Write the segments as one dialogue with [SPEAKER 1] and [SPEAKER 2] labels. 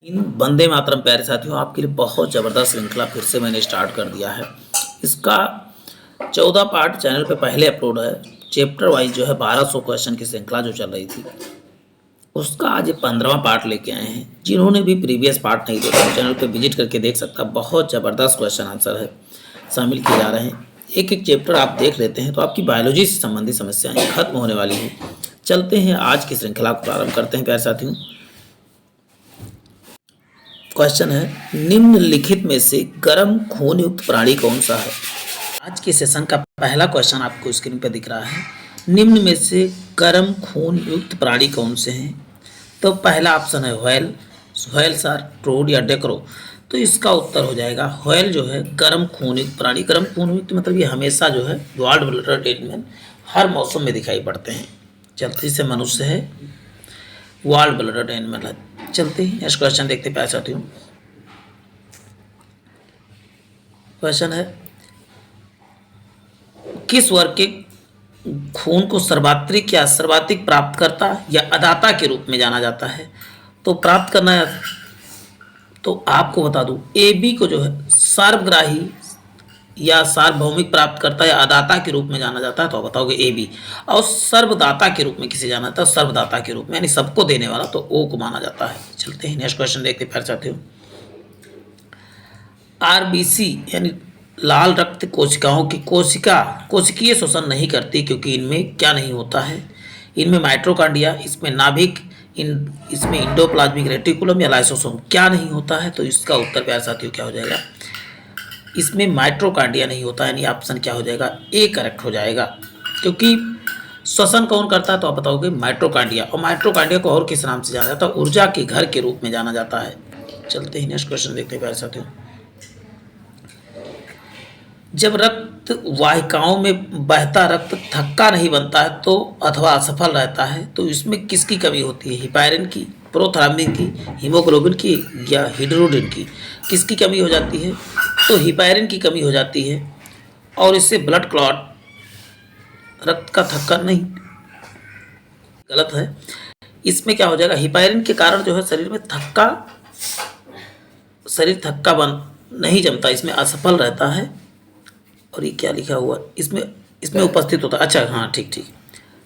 [SPEAKER 1] इन वंदे मातरम प्यारे साथियों, आपके लिए बहुत ज़बरदस्त श्रृंखला फिर से मैंने स्टार्ट कर दिया है। इसका 14 पार्ट चैनल पे पहले अपलोड है। चैप्टर वाइज जो है 1200 क्वेश्चन की श्रृंखला जो चल रही थी, उसका आज 15वां पार्ट लेके आए हैं। जिन्होंने भी प्रीवियस पार्ट नहीं देखा चैनल पे विजिट करके देख सकता। बहुत ज़बरदस्त क्वेश्चन आंसर है शामिल किए जा रहे हैं। एक एक चैप्टर आप देख लेते हैं तो आपकी बायोलॉजी से संबंधित समस्याएं खत्म होने वाली हैं। चलते हैं आज की श्रृंखला को प्रारंभ करते हैं प्यारे साथियों। क्वेश्चन है, निम्नलिखित में से गर्म खून युक्त प्राणी कौन सा है। आज के सेशन का पहला क्वेश्चन आपको स्क्रीन पर दिख रहा है। निम्न में से गर्म खून युक्त प्राणी कौन से हैं। तो पहला ऑप्शन है व्हेल, व्हेल सर, टोड या डेक्रो। तो इसका उत्तर हो जाएगा व्हेल जो है गर्म खून युक्त प्राणी। गर्म खून युक्त मतलब ये हमेशा जो है वार्म ब्लडेड एनिमल हर मौसम में दिखाई पड़ते हैं। चलते से मनुष्य है, वार्म ब्लडेड एनिमल है। चलते ही नेक्स्ट क्वेश्चन देखते हैं प्यारे साथियों। क्वेश्चन है, किस वर्ग के खून को सर्वात्रिक या सर्वाधिक प्राप्तकर्ता या अदाता के रूप में जाना जाता है। तो प्राप्त करना है तो आपको बता दूं, ए बी को जो है सर्वग्राही या सार्वभौमिक प्राप्तकर्ता या अदाता के रूप में जाना जाता है। तो आप बताओगे ए बी। और सर्वदाता के रूप में किसे जाना जाता है, सर्वदाता के रूप में, यानी सबको देने वाला, तो ओ को माना जाता है। चलते हैं नेक्स्ट क्वेश्चन देखते फिर चाहते हो। आरबीसी यानी लाल रक्त कोशिकाओं की कोशिकीय शोषण नहीं करती, क्योंकि इनमें क्या नहीं होता है, इनमें माइट्रोकांडिया, इसमें नाभिक, इसमें इंडोप्लाज्मिक रेटिकुलम या लाइसोसोम क्या नहीं होता है। तो इसका उत्तर प्यारे साथियों क्या हो जाएगा, इसमें माइट्रोकांडिया नहीं होता, यानी ऑप्शन क्या हो जाएगा, ए करेक्ट हो जाएगा। क्योंकि श्वसन कौन करता है, तो आप बताओगे माइट्रोकांडिया। और माइट्रोकांडिया को और किस नाम से जाना जाता है, ऊर्जा के घर के रूप में जाना जाता है। चलते ही नेक्स्ट क्वेश्चन देखते हैं प्यारे साथियों। जब रक्त वाहिकाओं में बहता रक्त थक्का नहीं बनता है तो अथवा असफल रहता है, तो इसमें किसकी कमी होती है, हिपैरिन की, प्रोथ्राम्बिन की, हीमोग्लोबिन की या हिड्रोडिन की। किसकी कमी हो जाती है, तो हिपैरिन की कमी हो जाती है। और इससे ब्लड क्लॉट, रक्त का थक्का नहीं, गलत है। इसमें क्या हो जाएगा, हिपैरिन के कारण जो है शरीर में शरीर थक्का बन नहीं जमता, इसमें असफल रहता है। और ये क्या लिखा हुआ, इसमें उपस्थित होता है। अच्छा हाँ, ठीक ठीक।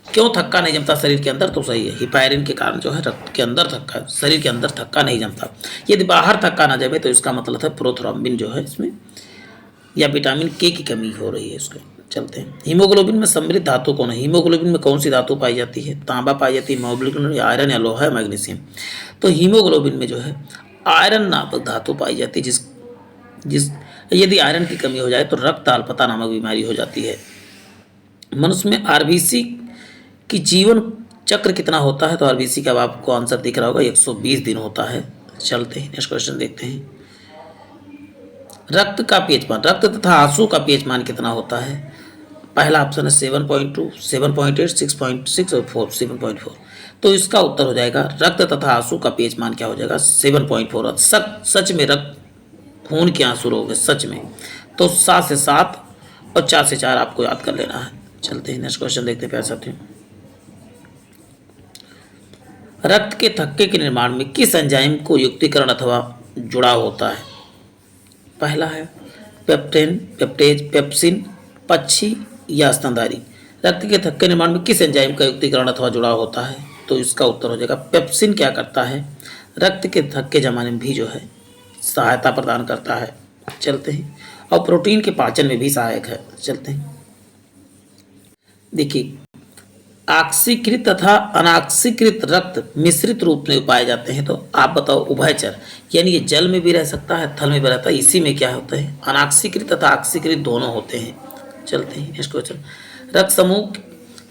[SPEAKER 1] क्यों थक्का नहीं जमता शरीर के अंदर, तो सही है, हिपैरिन के कारण जो है रक्त के अंदर थक्का, शरीर के अंदर थक्का नहीं जमता। यदि बाहर थक्का ना जमे तो इसका मतलब है प्रोथ्रोम्बिन जो है इसमें या विटामिन के की कमी हो रही है इसको। चलते हैं, हीमोग्लोबिन में सम्मिलित धातु कौन है। हीमोग्लोबिन में कौन सी धातु पाई जाती है, तांबा पाई जाती है, हीमोग्लोबिन या आयरन या लोहा या मैग्नीशियम। तो हीमोग्लोबिन में जो है आयरन नामक धातु पाई जाती है, जिस यदि आयरन की कमी हो जाए तो रक्त अल्पता नामक बीमारी हो जाती है। मनुष्य में आरबीसी की जीवन चक्र कितना होता है, तो आरबीसी का आपको आंसर दिख रहा होगा, 120 दिन होता है। चलते हैं नेक्स्ट क्वेश्चन देखते हैं। रक्त का पीएच मान, रक्त तथा आंसू का पीएच मान कितना होता है। पहला ऑप्शन है 7.2, 7.8, 6.6 और 4, 7.4। तो इसका उत्तर हो जाएगा रक्त तथा आंसू का पीएच मान क्या हो जाएगा, 7.4। सच में रक्त खून के आंसू हो गए सच में, तो 7 से 7 और 4 से 4 आपको याद कर लेना है। चलते हैं नेक्स्ट क्वेश्चन देखते हैं प्यारे साथियों। रक्त के थक्के के निर्माण में किस एंजाइम को युक्तिकरण अथवा जुड़ाव होता है। पहला है पेप्टेन, पेप्टेज, पेप्सिन, पक्षी या स्तनधारी। रक्त के थक्के निर्माण में किस एंजाइम का युक्तिकरण अथवा जुड़ाव होता है, तो इसका उत्तर हो जाएगा पेप्सिन। क्या करता है, रक्त के थक्के जमाने में भी जो है सहायता प्रदान करता है। चलते हैं, और प्रोटीन के पाचन में भी सहायक है। चलते हैं, देखिए ऑक्सीकृत तथा अनॉक्सीकृत रक्त मिश्रित रूप में पाए जाते हैं। तो आप बताओ, उभयचर, यानी ये जल में भी रह सकता है, थल में भी रहता है। इसी में क्या होता है, अनॉक्सीकृत तथा ऑक्सीकृत दोनों होते हैं। चलते हैं नेक्स्ट क्वेश्चन। रक्त समूह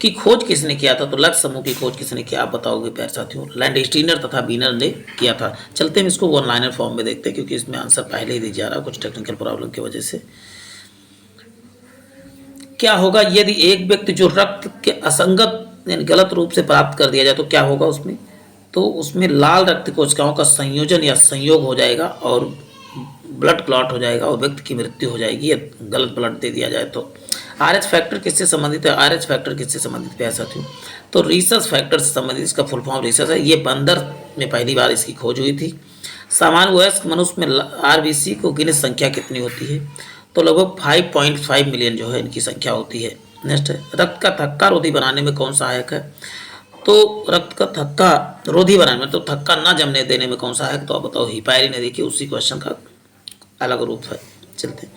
[SPEAKER 1] की खोज किसने किया था, तो रक्त समूह की खोज किसने किया, आप बताओगे प्यारे साथियों, लैंडस्टीनर तथा बीनर ने किया था। चलते हैं इसको वन लाइनर फॉर्म में देखते हैं, क्योंकि इसमें आंसर पहले ही दिया जा रहा है कुछ टेक्निकल प्रॉब्लम की वजह से। क्या होगा यदि एक व्यक्ति जो रक्त के असंगत यानी गलत रूप से प्राप्त कर दिया जाए, तो क्या होगा उसमें, तो उसमें लाल रक्त कोशिकाओं का संयोजन या संयोग हो जाएगा और ब्लड क्लॉट हो जाएगा और व्यक्ति की मृत्यु हो जाएगी, या गलत ब्लड दे दिया जाए तो। आरएच फैक्टर किससे संबंधित है, आरएच फैक्टर किससे संबंधित प्यारे साथियों, तो रिसर्च फैक्टर से संबंधित, इसका फुल फॉर्म रिसर्च है। ये बंदर में पहली बार इसकी खोज हुई थी। सामान्य वयस्क मनुष्य में आरबीसी को गिने संख्या कितनी होती है? तो लगभग 5.5 मिलियन जो है इनकी संख्या होती है। नेक्स्ट है, रक्त का थक्का रोधी बनाने में कौन सहायक है? तो रक्त का थक्का रोधी बनाने में, तो थक्का ना जमने देने में कौन सहायक? तो आप बताओ, हिपैरिन है। देखिए उसी क्वेश्चन का अलग रूप है। चलते हैं,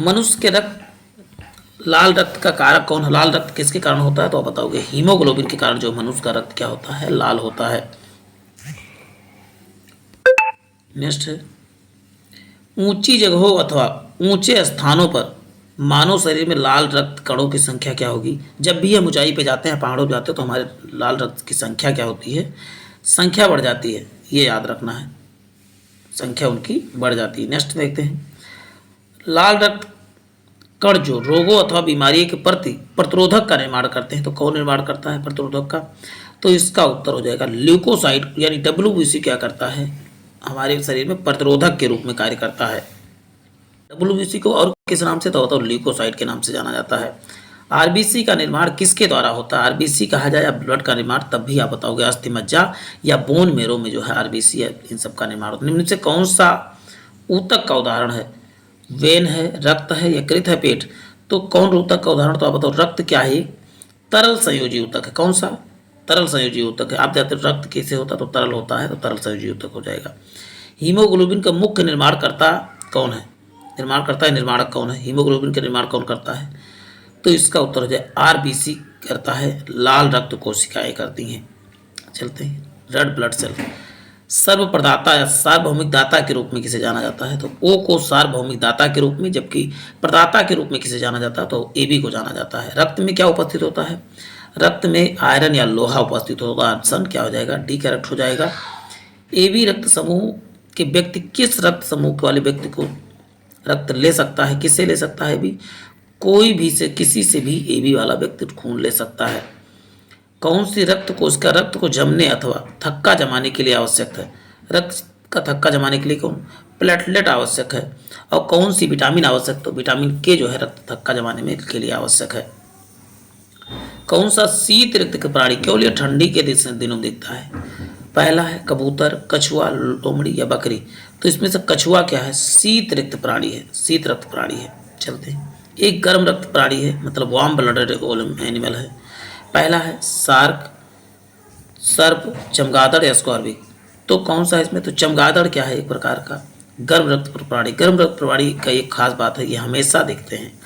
[SPEAKER 1] मनुष्य के लाल रक्त का कारक कौन है? लाल रक्त किसके कारण होता है? तो आप बताओगे हीमोग्लोबिन के कारण जो मनुष्य का रक्त क्या होता है? लाल होता है। नेक्स्ट है, ऊंची जगहों अथवा ऊंचे स्थानों पर मानव शरीर में लाल रक्त कणों की संख्या क्या होगी? जब भी हम ऊंचाई पे जाते हैं, पहाड़ों पे जाते हैं, तो हमारे लाल रक्त की संख्या क्या होती है? संख्या बढ़ जाती है, ये याद रखना है, संख्या उनकी बढ़ जाती है। नेक्स्ट देखते हैं, लाल रक्त कण जो रोगों अथवा बीमारी के प्रति प्रतिरोधक का निर्माण करते हैं, तो कौन निर्माण करता है प्रतिरोधक का? तो इसका उत्तर हो जाएगा ल्यूकोसाइट, यानी डब्ल्यूबीसी क्या करता है? हमारे शरीर में प्रतिरोधक के रूप में कार्य करता है। डब्ल्यूबीसी को और किस नाम से? तो ल्यूकोसाइट के नाम से जाना जाता है। आरबीसी का निर्माण किसके द्वारा होता है? आरबीसी कहा जाए या ब्लड का निर्माण, तब भी आप बताओगे अस्थि मज्जा या बोन मेरो में जो है आरबीसी है, इन सब का निर्माण होता है। निम्न से कौन सा ऊतक का उदाहरण है? वेन है, रक्त है, यकृत है, पेट? तो कौन ऊतक का उदाहरण? तो आप बताओ, रक्त क्या है? तरल संयोजी ऊतक है। कौन सा? तरल संयोजी ऊतक है। आप जानते हो रक्त कैसे होता है? तो तरल होता है, तो तरल संयोजी ऊतक हो जाएगा। हीमोग्लोबिन का मुख्य निर्माणकर्ता कौन है? निर्माणकर्ता या निर्माणक कौन है? हीमोग्लोबिन का निर्माण कौन करता है? तो इसका उत्तर हो जाए आरबीसी करता है, लाल रक्त कोशिकाएं करती हैं। चलते हैं, रेड ब्लड सेल। सर्वप्रदाता या सार्वभौमिक दाता के रूप में किसे जाना जाता है? तो ओ को सार्वभौमिक दाता के रूप में, जबकि प्रदाता के रूप में किसे जाना जाता है? तो एबी को जाना जाता है। रक्त में क्या उपस्थित होता है? रक्त में आयरन या लोहा उपस्थित होगा। ऑप्शन क्या हो जाएगा? डी करेक्ट हो जाएगा। एबी रक्त समूह के व्यक्ति किस रक्त समूह वाले व्यक्ति को रक्त ले सकता है? किससे ले सकता है? भी कोई भी से, किसी से भी एबी वाला व्यक्ति खून ले सकता है। कौन सी रक्त कोशिका रक्त को जमने अथवा थक्का जमाने के लिए आवश्यक है? रक्त का थक्का जमाने के लिए कौन? प्लेटलेट आवश्यक है। और कौन सी विटामिन आवश्यक? तो विटामिन के जो है रक्त थक्का जमाने में के लिए आवश्यक है। कौन सा शीत रक्त का प्राणी केवल यह ठंडी के दिनों में दिखता है? पहला है कबूतर, कछुआ, लोमड़ी या बकरी? तो इसमें से कछुआ क्या है? शीत रक्त प्राणी है, शीत रक्त प्राणी है। चलते हैं, एक गर्म रक्त प्राणी है, मतलब वार्म ब्लडेड एनिमल है। पहला है सार्क, सर्प, चमगादड़ या स्कॉर्पियन? तो कौन सा इसमें? तो चमगादड़ क्या है? एक प्रकार का गर्म रक्त प्राणी। गर्म रक्त प्राणी का एक खास बात है, ये हमेशा दिखते हैं।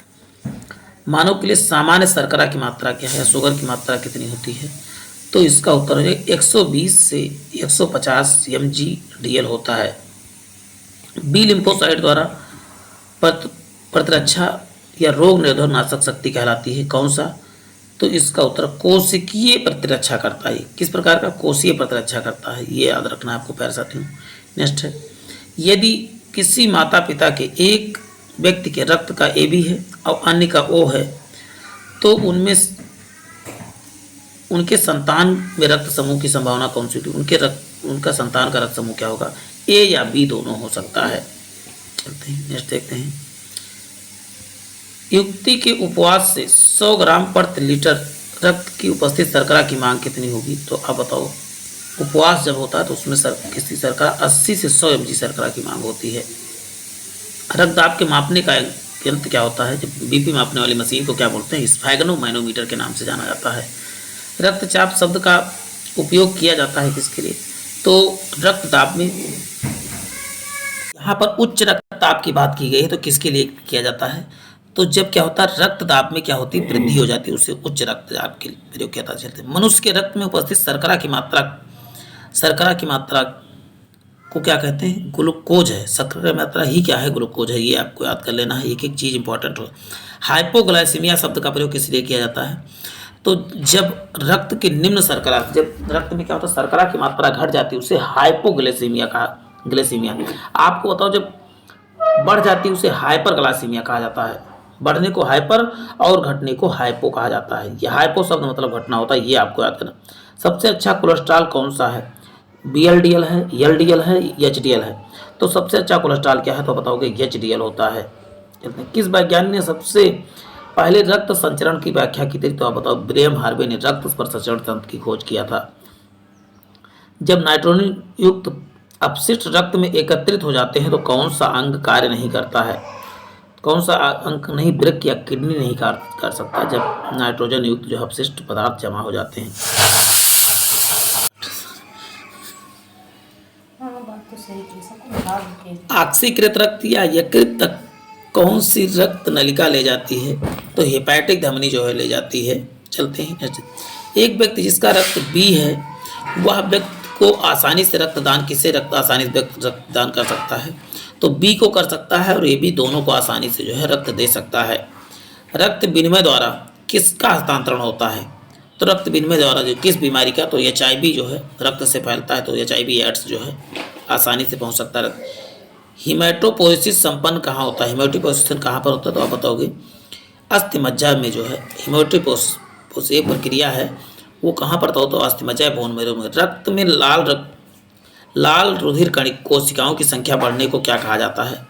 [SPEAKER 1] मानव के लिए सामान्य शर्करा की मात्रा क्या है? शुगर की मात्रा कितनी होती है? तो इसका उत्तर हो जाएगा 120 से 150 mg/dl होता है। बी लिम्फोसाइट द्वारा प्रतिरक्षा या रोग निरोधक नाशक शक्ति कहलाती है। कौन सा? तो इसका उत्तर कोशिकीय प्रतिरक्षा करता है। किस प्रकार का? कोशिकीय प्रतिरक्षा करता है, ये याद रखना है आपको प्यारे साथियों। नेक्स्ट है, यदि किसी माता पिता के एक व्यक्ति के रक्त का AB है और अन्य का O है, तो उनमें उनके संतान में रक्त समूह की संभावना कौन सी होगी? उनका संतान का रक्त समूह क्या होगा? A या B दोनों हो सकता है। चलते हैं, नेक्स्ट देखते हैं, युक्ति के उपवास से 100 ग्राम प्रति लीटर रक्त की उपस्थित शर्करा की मांग कितनी होगी? तो आप बताओ, उपवास जब होता है तो उसमें किसी शर्करा 80 से 100 mg शर्करा की मांग होती है। रक्तदाब के मापने का यंत्र क्या होता है? जब बीपी मापने वाली मशीन को क्या बोलते हैं? स्फैग्नोमैनोमीटर के नाम से जाना जाता है। रक्तचाप शब्द का उपयोग किया जाता है किसके लिए? तो रक्तदाब में, यहाँ पर उच्च रक्तचाप की बात की गई है, तो किसके लिए किया जाता है? तो जब क्या होता है, रक्तदाब में क्या होती है? वृद्धि हो जाती है, उसे उच्च रक्तचाप के लिए प्रयोग किया जाता है। मनुष्य के रक्त में उपस्थित शर्करा की मात्रा को क्या कहते हैं? ग्लूकोज है। शर्करा की मात्रा ही क्या है? ग्लूकोज है। ये आपको याद कर लेना है, एक एक चीज इंपॉर्टेंट हो। हाइपोग्लाइसीमिया शब्द का प्रयोग किस लिए किया जाता है? तो जब रक्त के निम्न शर्करा, जब रक्त में क्या होता है, शर्करा की मात्रा घट जाती है, उसे हाइपोग्लाइसीमिया आपको बताओ, जब बढ़ जाती है उसे हाइपरग्लाइसीमिया कहा जाता है। बढ़ने को हाइपर और घटने को हाइपो कहा जाता है। ये हाइपो शब्द मतलब घटना होता है, ये आपको याद करना। सबसे अच्छा कोलेस्ट्रॉल कौन सा है? BLDL है, LDL है, HDL है? तो सबसे अच्छा कोलेस्ट्रॉल क्या है? तो बताओगे HDL होता है। किस वैज्ञानिक ने सबसे पहले रक्त संचरण की व्याख्या की थी? तो आप बताओ, विलियम हार्वे ने रक्त पर संचरण तंत्र की खोज किया था। जब नाइट्रोजन युक्त अपशिष्ट रक्त में एकत्रित हो जाते हैं तो कौन सा अंग कार्य नहीं करता है? कौन सा अंग नहीं, वृक्क या किडनी नहीं कार्य कर सकता जब नाइट्रोजन युक्त जो अपशिष्ट पदार्थ जमा हो जाते हैं? ऑक्सीकृत रक्त या यकृत तक कौन सी रक्त नलिका ले जाती है? तो हेपेटिक धमनी जो है ले जाती है। चलते हैं। एक व्यक्ति जिसका रक्त बी है वह व्यक्ति को आसानी से रक्तदान किसे रक्त आसानी से रक्तदान कर सकता है? तो बी को कर सकता है और ए बी दोनों को आसानी से जो है रक्त दे सकता है। रक्त विनिमय द्वारा किसका हस्तांतरण होता है? तो रक्त विनिमय द्वारा जो किस बीमारी का? तो HIV जो है रक्त से फैलता है, तो HIV एड्स जो है आसानी से पहुंच सकता है। हीमेटोपोइसिस संपन्न कहाँ होता है? हीमेटोपोइसिस कहाँ पर होता है? तो आप बताओगे अस्थि मज्जा में जो है हीमेटोपोइसिस एक प्रक्रिया है, वो कहाँ पर होता है? तो अस्थि मज्जा बोन मेरो में। रक्त में लाल रुधिर कणिक कोशिकाओं की संख्या बढ़ने को क्या कहा जाता है?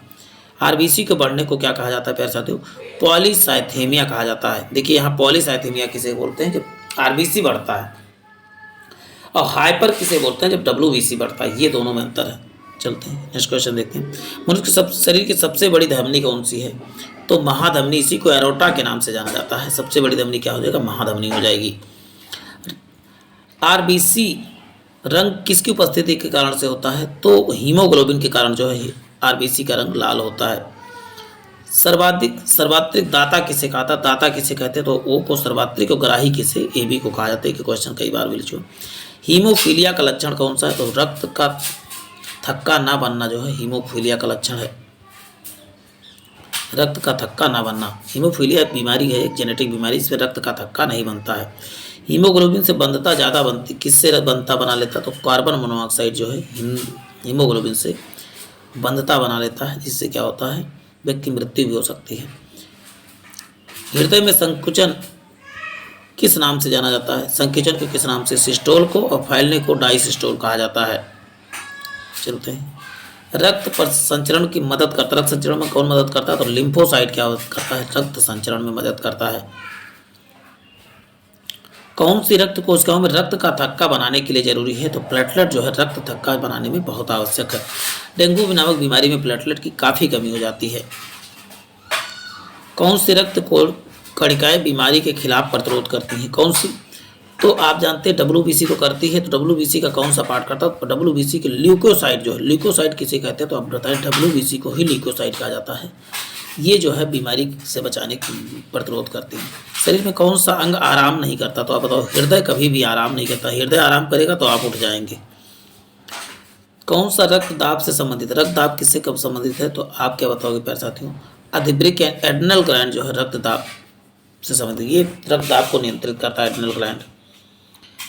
[SPEAKER 1] RBC के बढ़ने को क्या कहा जाता है प्यारे साथियों? पॉलीसाइथेमिया कहा जाता है। देखिए यहाँ पॉलीसाइथेमिया किसे बोलते हैं? जब RBC बढ़ता है। और हाइपर किसे बोलते हैं? जब WBC बढ़ता है। ये दोनों में अंतर है। चलते हैं नेक्स्ट क्वेश्चन देखते हैं। मनुष्य के शरीर की सबसे बड़ी धमनी कौन सी है? तो महाधमनी, इसी को एरोटा के नाम से जाना जाता है। सबसे बड़ी धमनी क्या हो जाएगा? महाधमनी हो जाएगी। RBC रंग किसकी उपस्थिति के कारण से होता है? तो हीमोग्लोबिन के कारण जो है RBC का रंग लाल होता है। सर्वात्रिक दाता किसे कहा था? दाता किसे कहते हैं? तो O को सर्वात्रिक और ग्राही किसे? AB को कहा जाता है। कि क्वेश्चन कई बार मिल चुका। हीमोफीलिया का लक्षण कौन सा है? तो रक्त का थक्का ना बनना जो है हीमोफीलिया का लक्षण है। रक्त का थक्का ना बनना, हीमोफीलिया एक बीमारी है, एक जेनेटिक बीमारी, इसमें रक्त का थक्का नहीं बनता है। हीमोग्लोबिन से बंधता ज़्यादा बनती, किससे बंधता बना लेता? तो कार्बन मोनोऑक्साइड जो है हीमोग्लोबिन से बंधता बना लेता है, जिससे क्या होता है? व्यक्ति की मृत्यु भी हो सकती है। हृदय में संकुचन किस नाम से जाना जाता है? संकुचन को किस नाम से? सिस्टोल को, और फैलने को डायसिस्टोल कहा जाता है। चलते हैं। रक्त पर संचरण की मदद करता है। रक्त संचरण में कौन मदद करता है? तो लिम्फोसाइट क्या करता है? रक्त संचरण में मदद करता है। कौन सी रक्त कोशिकाओं में रक्त का थक्का बनाने के लिए जरूरी है? तो प्लेटलेट जो है रक्त थक्का बनाने में बहुत आवश्यक है। डेंगू नामक बीमारी में प्लेटलेट की काफ़ी कमी हो जाती है। कौन सी रक्त कणिकाएं बीमारी के खिलाफ प्रतिरोध करती हैं? कौन सी? तो आप जानते हैं WBC तो करती है, तो WBC का कौन सा पार्ट करता है? तो WBC के ल्यूकोसाइट जो है, ल्यूकोसाइट किसे कहते हैं? तो आप बताएं WBC को ही ल्यूकोसाइट कहा जाता है। ये जो है बीमारी से बचाने की प्रतिरोध करती है। शरीर में कौन सा अंग आराम नहीं करता? तो आप बताओ। हृदय कभी भी आराम नहीं करता। हृदय आराम करेगा तो आप उठ जाएंगे। कौन सा रक्तदाब से संबंधित? रक्तदाब किससे कब संबंधित है? तो आप क्या बताओगे प्यारे साथियों? अधिवृक्क एड्रिनल ग्लैंड जो है रक्तदाब से संबंधित, ये रक्तदाब को नियंत्रित करता है एड्रिनल ग्लैंड।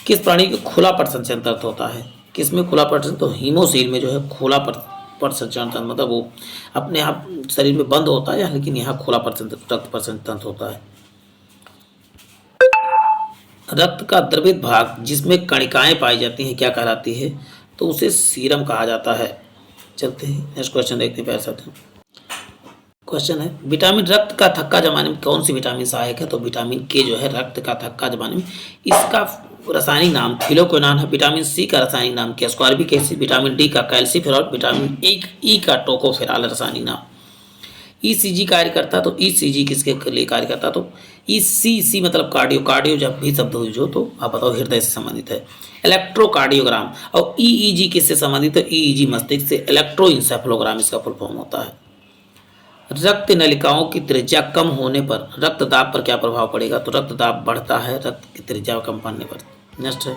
[SPEAKER 1] किस प्राणी को खुला पट संचरण तंत्र होता है? किसमें खुला पट? तो हीमोसील में जो है खुला पट संचरण तंत्र, मतलब वो अपने आप शरीर में बंद होता है, लेकिन यहाँ खुला रक्त प्रसंचरण तंत्र होता है। रक्त का द्रवित भाग जिसमें कणिकाएं पाई जाती हैं क्या कहलाती है? तो उसे सीरम कहा जाता है। चलते हैं नेक्स्ट क्वेश्चन देखते हैं प्यारे साथियों। क्वेश्चन है, विटामिन रक्त का थक्का जमाने में कौन सी विटामिन सहायक है? तो विटामिन के जो है रक्त का थक्का जमाने में, इसका रासायनिक नाम थियोक्विनान है। विटामिन सी का रासायनिक नाम क्या? Ascorbic acid. विटामिन डी का कैल्सीफेरॉल। विटामिन ई का टोकोफेरॉल रासायनिक नाम। ECG कार्य करता है, तो ECG किसके लिए कार्य करता है? तो ECC मतलब कार्डियो जब भी शब्द यूज हो तो आप बताओ हृदय से संबंधित है। इलेक्ट्रोकार्डियोग्राम। और EEG किससे संबंधित है? EEG मस्तिष्क से। इलेक्ट्रोइंसेफेलोग्राम इसका फुल फॉर्म होता है। रक्त नलिकाओं की त्रिज्या कम होने पर रक्तदाब पर क्या प्रभाव पड़ेगा? तो रक्तदाब बढ़ता है रक्त की त्रिज्या कम पड़ने पर। नेक्स्ट है,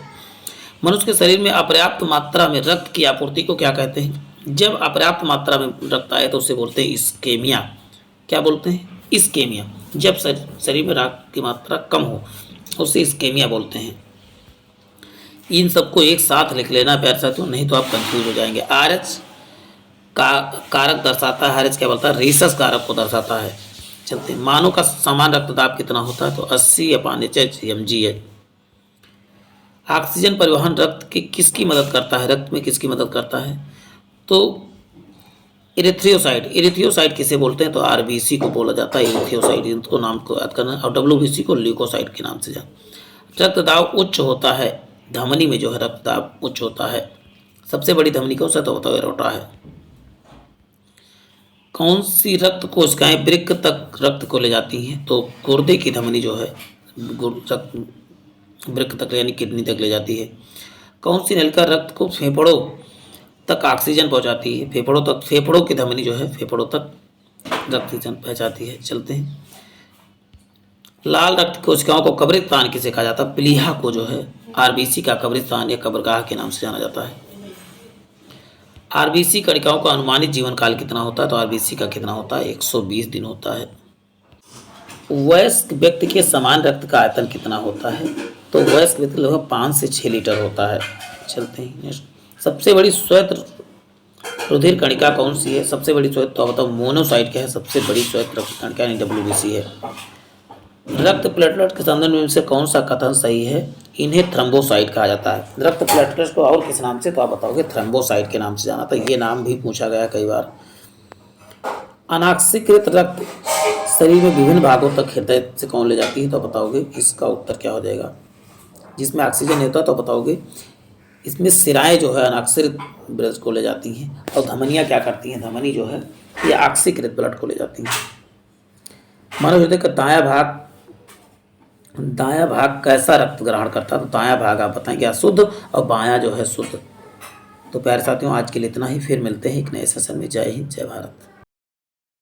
[SPEAKER 1] मनुष्य के शरीर में अपर्याप्त मात्रा में रक्त की आपूर्ति को क्या कहते हैं? जब अपर्याप्त मात्रा में रक्त आए तो उसे बोलते हैं इस्केमिया। क्या बोलते हैं? इस्केमिया। जब शरीर में रक्त की मात्रा कम हो उसे इस्केमिया बोलते हैं। इन सबको एक साथ लिख लेना प्यारे साथियों, नहीं तो आप कंफ्यूज हो जाएंगे। RH का कारक दर्शाता है। RH क्या बोलता है? रीसस कारक को दर्शाता है। चलते हैं। मानव का समान रक्तदाब कितना होता है? तो 80/HG है। ऑक्सीजन परिवहन रक्त की किसकी मदद करता है? रक्त में किसकी मदद करता है? तो इरिथ्रियोसाइट किसे बोलते हैं? तो RBC को बोला जाता है इरिथ्रियोसाइट। इनको नाम को याद करना। और WBC को ल्यूकोसाइट के नाम से जान। रक्तदाब उच्च होता है, धमनी में जो है रक्तदाब उच्च होता है। सबसे बड़ी धमनी कौन सा, तो बताओ एरोटा है। कौन सी रक्त कोशिकाएं वृक्क तक रक्त को ले जाती हैं, तो गुर्दे की धमनी जो है वृक्क तक यानी किडनी तक ले जाती है। कौन सी नलिका रक्त को फेफड़ों तक ऑक्सीजन पहुंचाती है, फेफड़ों की धमनी जो है फेफड़ों तक ऑक्सीजन पहुंचाती है। चलते हैं, लाल रक्त कोशिकाओं को कब्रिस्तान किसे कहा जाता है, प्लीहा को जो है आरबीसी का कब्रिस्तान या कब्रगाह के नाम से जाना जाता है। आरबीसी कणिकाओं का अनुमानित जीवन काल कितना होता है, तो आरबीसी का कितना होता है, 120 दिन होता है। वयस्क व्यक्ति के समान रक्त का आयतन कितना होता है, तो वयस्क व्यक्ति लगभग 5 से 6 लीटर होता है। चलते हैं, सबसे बड़ी श्वेत रुधिर कणिका कौन सी है, सबसे बड़ी श्वेत, तो बताओ मोनोसाइट क्या है, सबसे बड़ी श्वेत रक्त कणिका यानी WBC है। रक्त प्लेटलेट के संदर्भ में से कौन सा कथन सही है, इन्हें थ्रम्बोसाइट कहा जाता है। रक्त प्लेटलेट को और किस नाम से, तो आप बताओगे थ्रम्बोसाइट के नाम से जाना था, ये नाम भी पूछा गया कई बार। अनाक्सीकृत रक्त शरीर में विभिन्न भागों तक हृदय से कौन ले जाती है, तो बताओगे इसका उत्तर क्या हो जाएगा, जिसमें ऑक्सीजन नहीं होता, तो बताओगे इसमें सिराएं जो है अनाक्सीकृत ब्लड को ले जाती हैं, और धमनियाँ क्या करती हैं, धमनी जो है ये ऑक्सीकृत ब्लड को ले जाती हैं। मानव हृदय का दायां भाग कैसा रक्त ग्रहण करता है, तो दायां भाग आप बताएं क्या शुद्ध, और बायां जो है शुद्ध। तो प्यारे साथियों, आज के लिए इतना ही, फिर मिलते हैं एक नए सेशन में। जय हिंद, जय भारत।